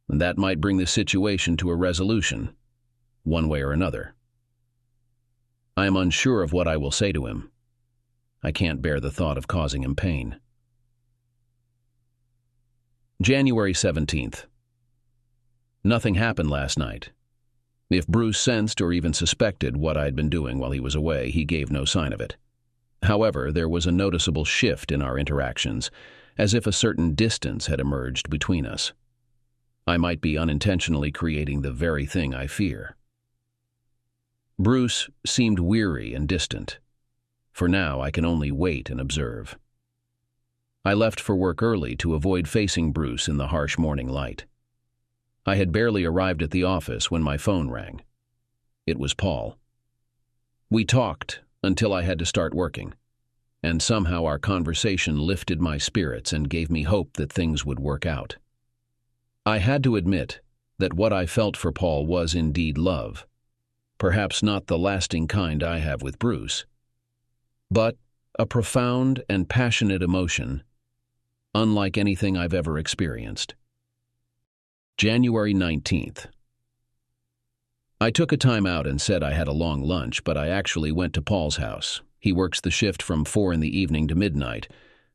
and that might bring the situation to a resolution, one way or another. I am unsure of what I will say to him. I can't bear the thought of causing him pain. January 17th. Nothing happened last night. If Bruce sensed or even suspected what I had been doing while he was away, he gave no sign of it. However, there was a noticeable shift in our interactions, as if a certain distance had emerged between us. I might be unintentionally creating the very thing I fear. Bruce seemed weary and distant. For now, I can only wait and observe. I left for work early to avoid facing Bruce in the harsh morning light. I had barely arrived at the office when my phone rang. It was Paul. We talked until I had to start working, and somehow our conversation lifted my spirits and gave me hope that things would work out. I had to admit that what I felt for Paul was indeed love, perhaps not the lasting kind I have with Bruce, but a profound and passionate emotion, unlike anything I've ever experienced. January 19th. I took a time out and said I had a long lunch, but I actually went to Paul's house. He works the shift from 4 in the evening to midnight,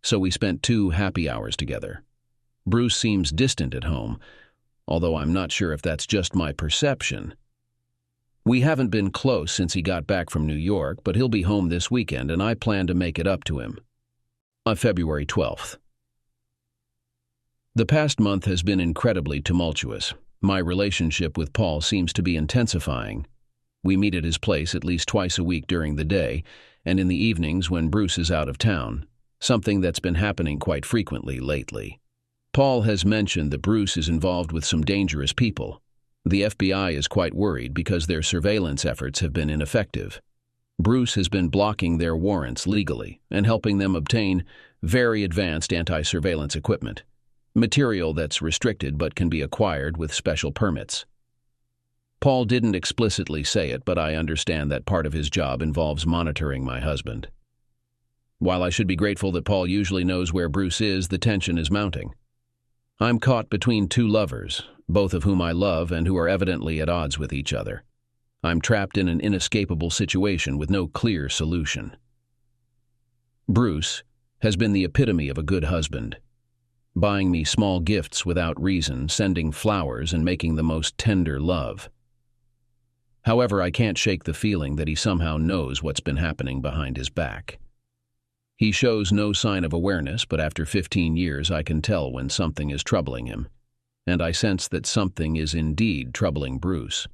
so we spent 2 happy hours together. Bruce seems distant at home, although I'm not sure if that's just my perception. We haven't been close since he got back from New York, but he'll be home this weekend and I plan to make it up to him. On February 12th. The past month has been incredibly tumultuous. My relationship with Paul seems to be intensifying. We meet at his place at least twice a week during the day, and in the evenings when Bruce is out of town, something that's been happening quite frequently lately. Paul has mentioned that Bruce is involved with some dangerous people. The FBI is quite worried because their surveillance efforts have been ineffective. Bruce has been blocking their warrants legally and helping them obtain very advanced anti-surveillance equipment. Material that's restricted but can be acquired with special permits. Paul didn't explicitly say it, but I understand that part of his job involves monitoring my husband. While I should be grateful that Paul usually knows where Bruce is, the tension is mounting. I'm caught between 2 lovers, both of whom I love and who are evidently at odds with each other. I'm trapped in an inescapable situation with no clear solution. Bruce has been the epitome of a good husband, buying me small gifts without reason, sending flowers, and making the most tender love. However, I can't shake the feeling that he somehow knows what's been happening behind his back. He shows no sign of awareness, but after 15 years I can tell when something is troubling him, and I sense that something is indeed troubling Bruce.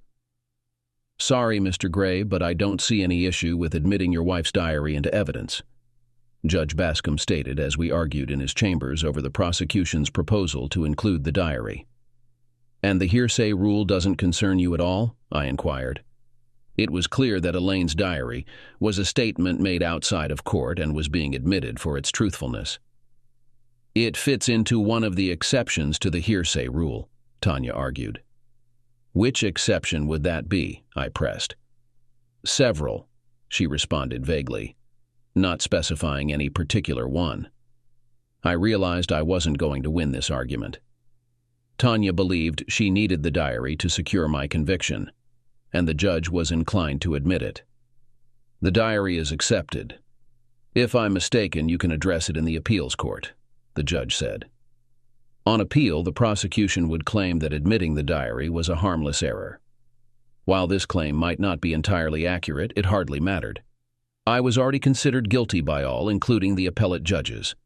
Sorry, Mr. Gray, but I don't see any issue with admitting your wife's diary into evidence, Judge Bascom stated as we argued in his chambers over the prosecution's proposal to include the diary. And the hearsay rule doesn't concern you at all? I inquired. It was clear that Elaine's diary was a statement made outside of court and was being admitted for its truthfulness. It fits into one of the exceptions to the hearsay rule, Tanya argued. Which exception would that be? I pressed. Several, she responded vaguely, not specifying any particular one. I realized I wasn't going to win this argument. Tanya believed she needed the diary to secure my conviction, and the judge was inclined to admit it. The diary is accepted. If I'm mistaken, you can address it in the appeals court, the judge said. On appeal, the prosecution would claim that admitting the diary was a harmless error. While this claim might not be entirely accurate, it hardly mattered. I was already considered guilty by all, including the appellate judges.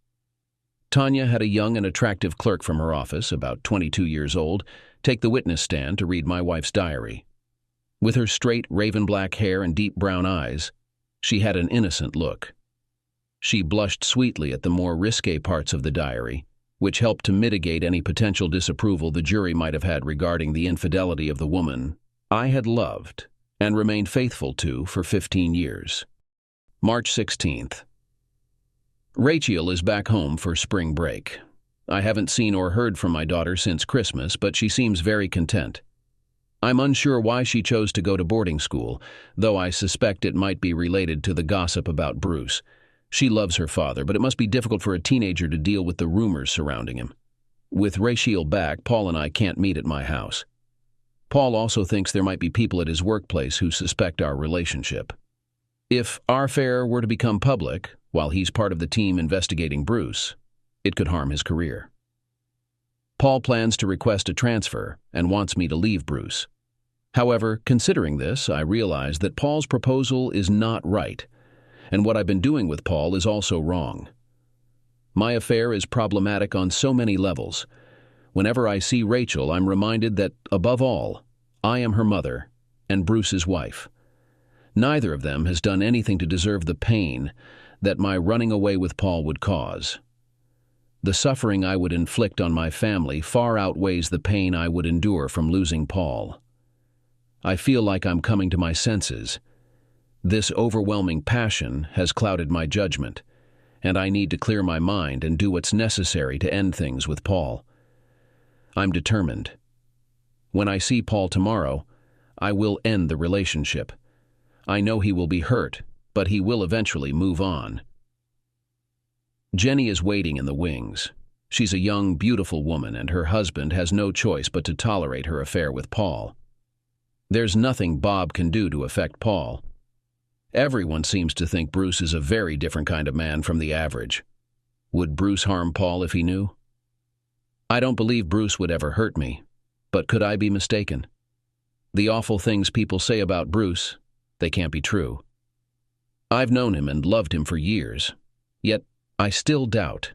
Tanya had a young and attractive clerk from her office, about 22 years old, take the witness stand to read my wife's diary. With her straight, raven-black hair and deep brown eyes, she had an innocent look. She blushed sweetly at the more risque parts of the diary, which helped to mitigate any potential disapproval the jury might have had regarding the infidelity of the woman I had loved and remained faithful to for 15 years. March 16th. Rachel is back home for spring break. I haven't seen or heard from my daughter since Christmas, but she seems very content. I'm unsure why she chose to go to boarding school, though I suspect it might be related to the gossip about Bruce. She loves her father, but it must be difficult for a teenager to deal with the rumors surrounding him. With Rachel back, Paul and I can't meet at my house. Paul also thinks there might be people at his workplace who suspect our relationship. If our affair were to become public, while he's part of the team investigating Bruce, it could harm his career. Paul plans to request a transfer and wants me to leave Bruce. However, considering this, I realize that Paul's proposal is not right, and what I've been doing with Paul is also wrong. My affair is problematic on so many levels. Whenever I see Rachel, I'm reminded that, above all, I am her mother and Bruce's wife. Neither of them has done anything to deserve the pain that my running away with Paul would cause. The suffering I would inflict on my family far outweighs the pain I would endure from losing Paul. I feel like I'm coming to my senses. This overwhelming passion has clouded my judgment, and I need to clear my mind and do what's necessary to end things with Paul. I'm determined. When I see Paul tomorrow, I will end the relationship. I know he will be hurt, but he will eventually move on. Jenny is waiting in the wings. She's a young, beautiful woman, and her husband has no choice but to tolerate her affair with Paul. There's nothing Bob can do to affect Paul. Everyone seems to think Bruce is a very different kind of man from the average. Would Bruce harm Paul if he knew? I don't believe Bruce would ever hurt me, but could I be mistaken? The awful things people say about Bruce, they can't be true. I've known him and loved him for years, yet I still doubt.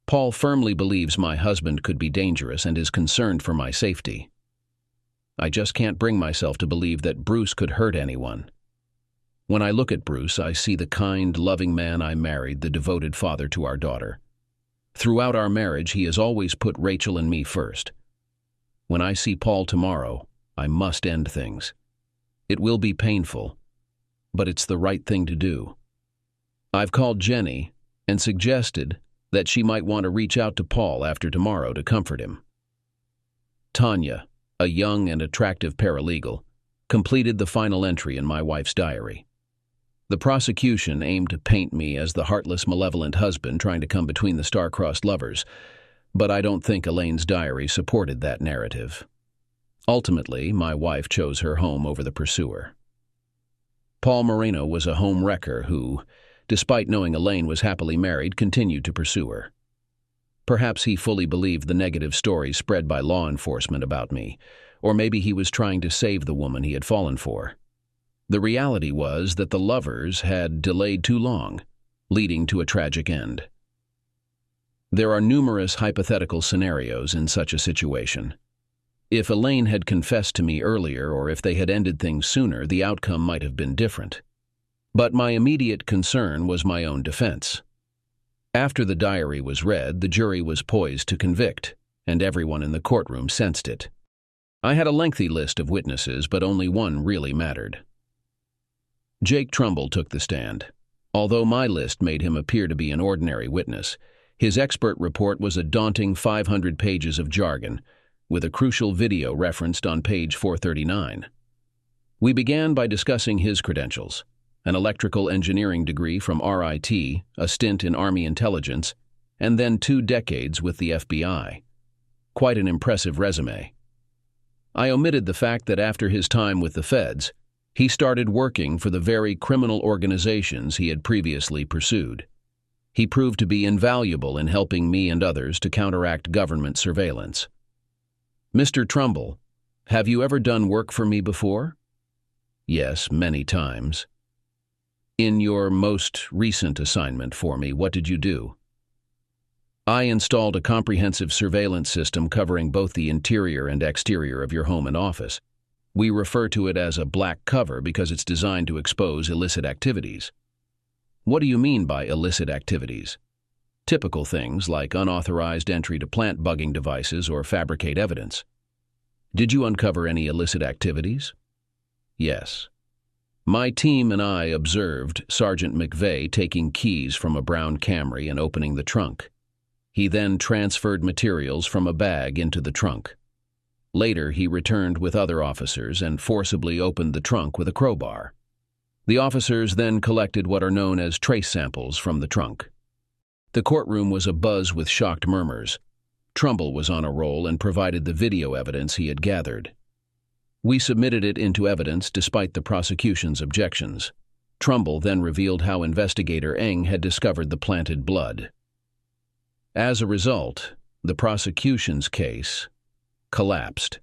Paul firmly believes my husband could be dangerous and is concerned for my safety. I just can't bring myself to believe that Bruce could hurt anyone. When I look at Bruce, I see the kind, loving man I married, the devoted father to our daughter. Throughout our marriage, he has always put Rachel and me first. When I see Paul tomorrow, I must end things. It will be painful, but it's the right thing to do. I've called Jenny and suggested that she might want to reach out to Paul after tomorrow to comfort him. Tanya, a young and attractive paralegal, completed the final entry in my wife's diary. The prosecution aimed to paint me as the heartless, malevolent husband trying to come between the star-crossed lovers, but I don't think Elaine's diary supported that narrative. Ultimately, my wife chose her home over the pursuer. Paul Moreno was a home wrecker who, despite knowing Elaine was happily married, continued to pursue her. Perhaps he fully believed the negative stories spread by law enforcement about me, or maybe he was trying to save the woman he had fallen for. The reality was that the lovers had delayed too long, leading to a tragic end. There are numerous hypothetical scenarios in such a situation. If Elaine had confessed to me earlier, or if they had ended things sooner, the outcome might have been different. But my immediate concern was my own defense. After the diary was read, the jury was poised to convict, and everyone in the courtroom sensed it. I had a lengthy list of witnesses, but only one really mattered. Jake Trumbull took the stand. Although my list made him appear to be an ordinary witness, his expert report was a daunting 500 pages of jargon, with a crucial video referenced on page 439. We began by discussing his credentials: an electrical engineering degree from RIT, a stint in Army intelligence, and then 2 decades with the FBI. Quite an impressive resume. I omitted the fact that after his time with the feds, he started working for the very criminal organizations he had previously pursued. He proved to be invaluable in helping me and others to counteract government surveillance. Mr. Trumbull, have you ever done work for me before? Yes, many times. In your most recent assignment for me, what did you do? I installed a comprehensive surveillance system covering both the interior and exterior of your home and office. We refer to it as a black cover because it's designed to expose illicit activities. What do you mean by illicit activities? Typical things like unauthorized entry to plant bugging devices or fabricate evidence. Did you uncover any illicit activities? Yes. My team and I observed Sergeant McVeigh taking keys from a brown Camry and opening the trunk. He then transferred materials from a bag into the trunk. Later, he returned with other officers and forcibly opened the trunk with a crowbar. The officers then collected what are known as trace samples from the trunk. The courtroom was abuzz with shocked murmurs. Trumbull was on a roll and provided the video evidence he had gathered. We submitted it into evidence despite the prosecution's objections. Trumbull then revealed how investigator Eng had discovered the planted blood. As a result, the prosecution's case collapsed.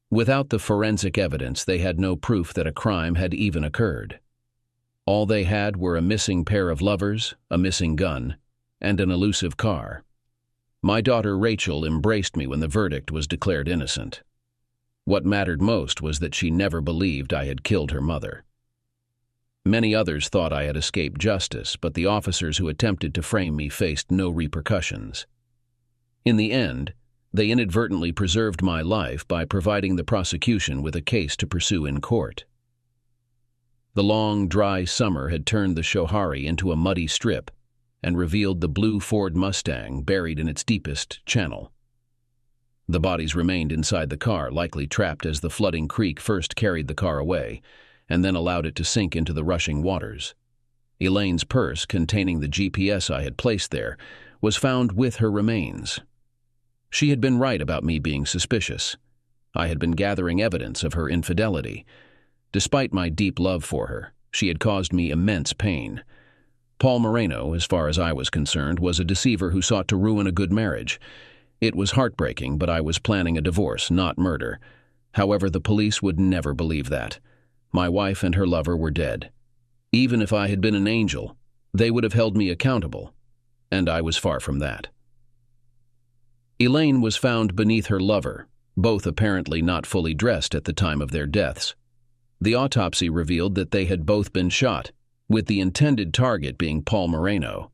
Without the forensic evidence, they had no proof that a crime had even occurred. All they had were a missing pair of lovers, a missing gun, and an elusive car. My daughter Rachel embraced me when the verdict was declared innocent. What mattered most was that she never believed I had killed her mother. Many others thought I had escaped justice, but the officers who attempted to frame me faced no repercussions. In the end, they inadvertently preserved my life by providing the prosecution with a case to pursue in court. The long, dry summer had turned the Schoharie into a muddy strip and revealed the blue Ford Mustang buried in its deepest channel. The bodies remained inside the car, likely trapped as the flooding creek first carried the car away and then allowed it to sink into the rushing waters. Elaine's purse, containing the GPS I had placed there, was found with her remains. She had been right about me being suspicious. I had been gathering evidence of her infidelity. Despite my deep love for her, she had caused me immense pain. Paul Moreno, as far as I was concerned, was a deceiver who sought to ruin a good marriage. It was heartbreaking, but I was planning a divorce, not murder. However, the police would never believe that. My wife and her lover were dead. Even if I had been an angel, they would have held me accountable, and I was far from that. Elaine was found beneath her lover, both apparently not fully dressed at the time of their deaths. The autopsy revealed that they had both been shot, with the intended target being Paul Moreno.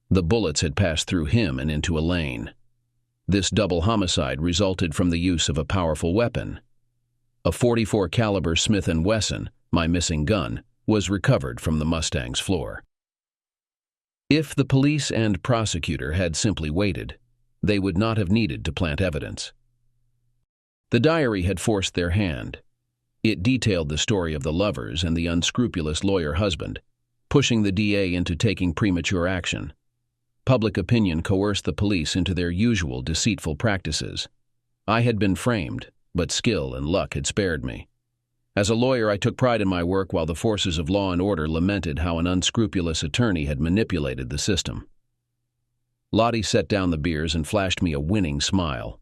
The bullets had passed through him and into Elaine. This double homicide resulted from the use of a powerful weapon. A .44 caliber Smith & Wesson, my missing gun, was recovered from the Mustang's floor. If the police and prosecutor had simply waited, they would not have needed to plant evidence. The diary had forced their hand. It detailed the story of the lovers and the unscrupulous lawyer husband, pushing the DA into taking premature action. Public opinion coerced the police into their usual deceitful practices. I had been framed, but skill and luck had spared me. As a lawyer, I took pride in my work while the forces of law and order lamented how an unscrupulous attorney had manipulated the system. Lottie set down the beers and flashed me a winning smile.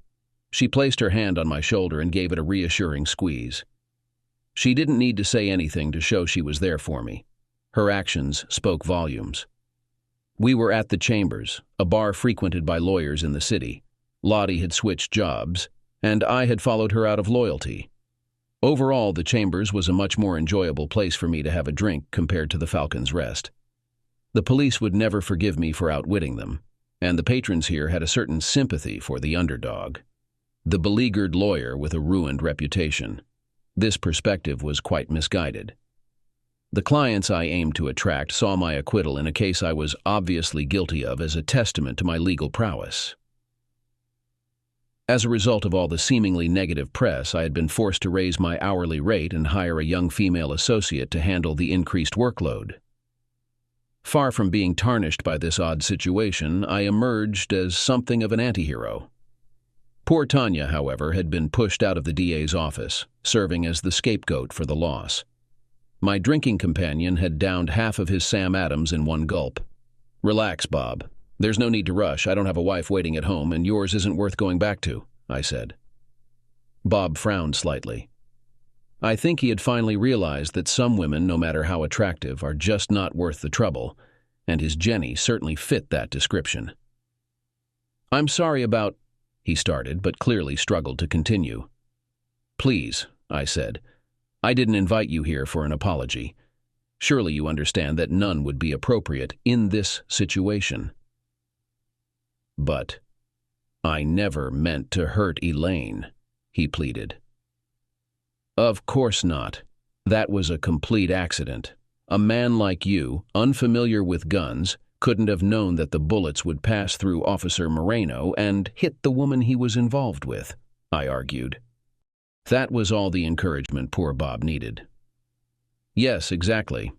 She placed her hand on my shoulder and gave it a reassuring squeeze. She didn't need to say anything to show she was there for me. Her actions spoke volumes. We were at the Chambers, a bar frequented by lawyers in the city. Lottie had switched jobs, and I had followed her out of loyalty. Overall, the Chambers was a much more enjoyable place for me to have a drink compared to the Falcon's Rest. The police would never forgive me for outwitting them, and the patrons here had a certain sympathy for the underdog. the beleaguered lawyer with a ruined reputation. This perspective was quite misguided. The clients I aimed to attract saw my acquittal in a case I was obviously guilty of as a testament to my legal prowess. As a result of all the seemingly negative press, I had been forced to raise my hourly rate and hire a young female associate to handle the increased workload. Far from being tarnished by this odd situation, I emerged as something of an antihero. Poor Tanya, however, had been pushed out of the DA's office, serving as the scapegoat for the loss. My drinking companion had downed half of his Sam Adams in one gulp. "Relax, Bob. There's no need to rush. I don't have a wife waiting at home, and yours isn't worth going back to," I said. Bob frowned slightly. I think he had finally realized that some women, no matter how attractive, are just not worth the trouble, and his Jenny certainly fit that description. "I'm sorry about—" he started, but clearly struggled to continue. "Please," I said. "I didn't invite you here for an apology. Surely you understand that none would be appropriate in this situation." "But I never meant to hurt Elaine," he pleaded. "Of course not. That was a complete accident. A man like you, unfamiliar with guns, couldn't have known that the bullets would pass through Officer Moreno and hit the woman he was involved with," I argued. That was all the encouragement poor Bob needed. Yes, exactly.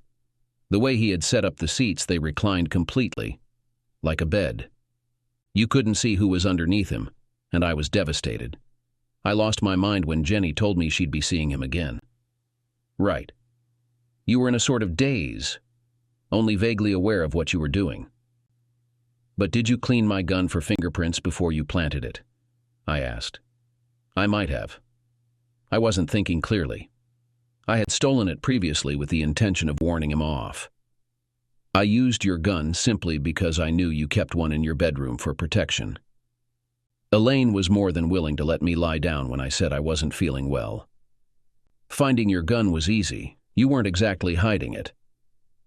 The way he had set up the seats, they reclined completely, like a bed. You couldn't see who was underneath him, and I was devastated. I lost my mind when Jenny told me she'd be seeing him again. "Right. You were in a sort of daze, only vaguely aware of what you were doing. But did you clean my gun for fingerprints before you planted it?" I asked. I might have. I wasn't thinking clearly. I had stolen it previously with the intention of warning him off. "I used your gun simply because I knew you kept one in your bedroom for protection." Elaine was more than willing to let me lie down when I said I wasn't feeling well. "Finding your gun was easy. You weren't exactly hiding it.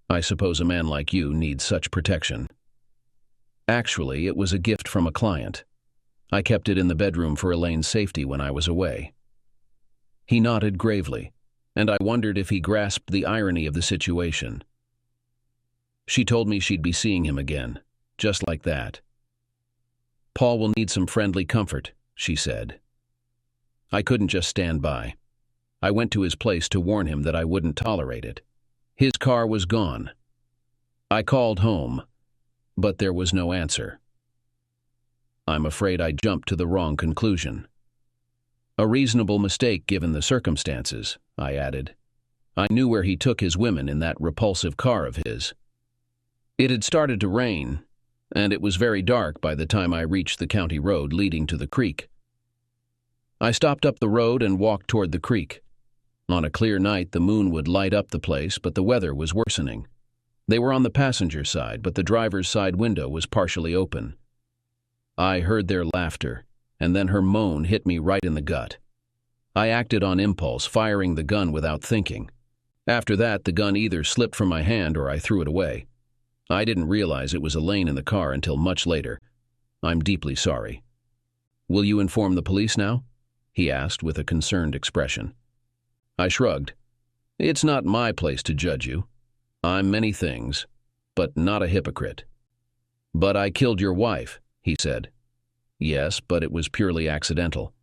I suppose a man like you needs such protection." "Actually, it was a gift from a client. I kept it in the bedroom for Elaine's safety when I was away." He nodded gravely, and I wondered if he grasped the irony of the situation. "She told me she'd be seeing him again, just like that. Paul will need some friendly comfort," she said. I couldn't just stand by. I went to his place to warn him that I wouldn't tolerate it. His car was gone. I called home, but there was no answer. I'm afraid I jumped to the wrong conclusion. "A reasonable mistake given the circumstances," I added. "I knew where he took his women in that repulsive car of his." It had started to rain, and it was very dark by the time I reached the county road leading to the creek. I stopped up the road and walked toward the creek. On a clear night, the moon would light up the place, but the weather was worsening. They were on the passenger side, but the driver's side window was partially open. I heard their laughter, and then her moan hit me right in the gut. I acted on impulse, firing the gun without thinking. After that, the gun either slipped from my hand or I threw it away. I didn't realize it was Elaine in the car until much later. I'm deeply sorry. "Will you inform the police now?" he asked with a concerned expression. I shrugged. "It's not my place to judge you. I'm many things, but not a hypocrite." "But I killed your wife," he said. "Yes, but it was purely accidental."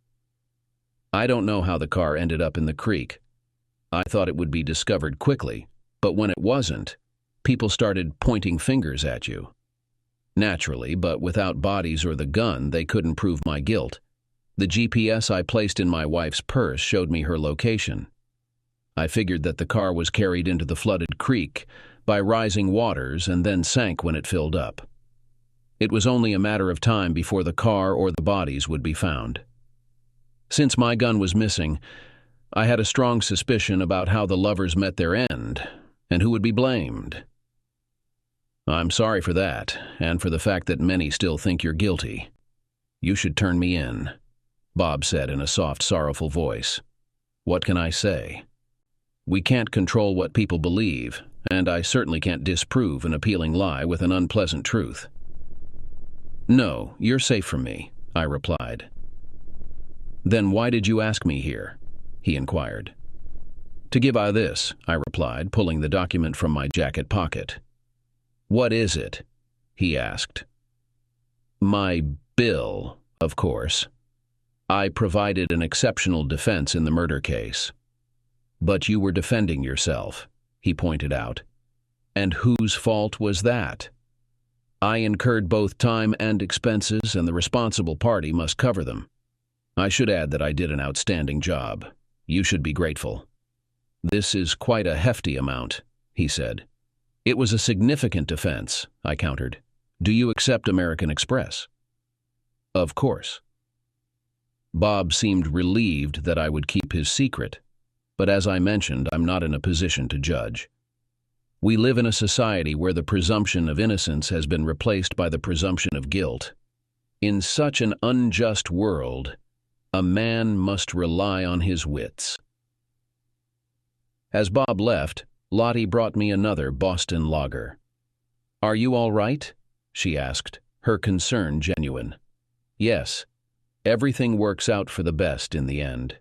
"I don't know how the car ended up in the creek. I thought it would be discovered quickly, but when it wasn't, people started pointing fingers at you. Naturally, but without bodies or the gun, they couldn't prove my guilt. The GPS I placed in my wife's purse showed me her location. I figured that the car was carried into the flooded creek by rising waters and then sank when it filled up. It was only a matter of time before the car or the bodies would be found. Since my gun was missing, I had a strong suspicion about how the lovers met their end and who would be blamed. I'm sorry for that, and for the fact that many still think you're guilty. You should turn me in," Bob said in a soft, sorrowful voice. "What can I say? We can't control what people believe, and I certainly can't disprove an appealing lie with an unpleasant truth." "No, you're safe from me," I replied. Then why did you ask me here? He inquired. To give I this, I replied, pulling the document from my jacket pocket. What is it? He asked. My bill, of course. I provided an exceptional defense in the murder case. But you were defending yourself, he pointed out. And whose fault was that? I incurred both time and expenses, and the responsible party must cover them. I should add that I did an outstanding job. You should be grateful. This is quite a hefty amount, he said. It was a significant defense, I countered. Do you accept American Express? Of course. Bob seemed relieved that I would keep his secret, but as I mentioned, I'm not in a position to judge. We live in a society where the presumption of innocence has been replaced by the presumption of guilt. In such an unjust world, a man must rely on his wits. As Bob left, Lottie brought me another Boston lager. Are you all right? She asked, her concern genuine. Yes, everything works out for the best in the end.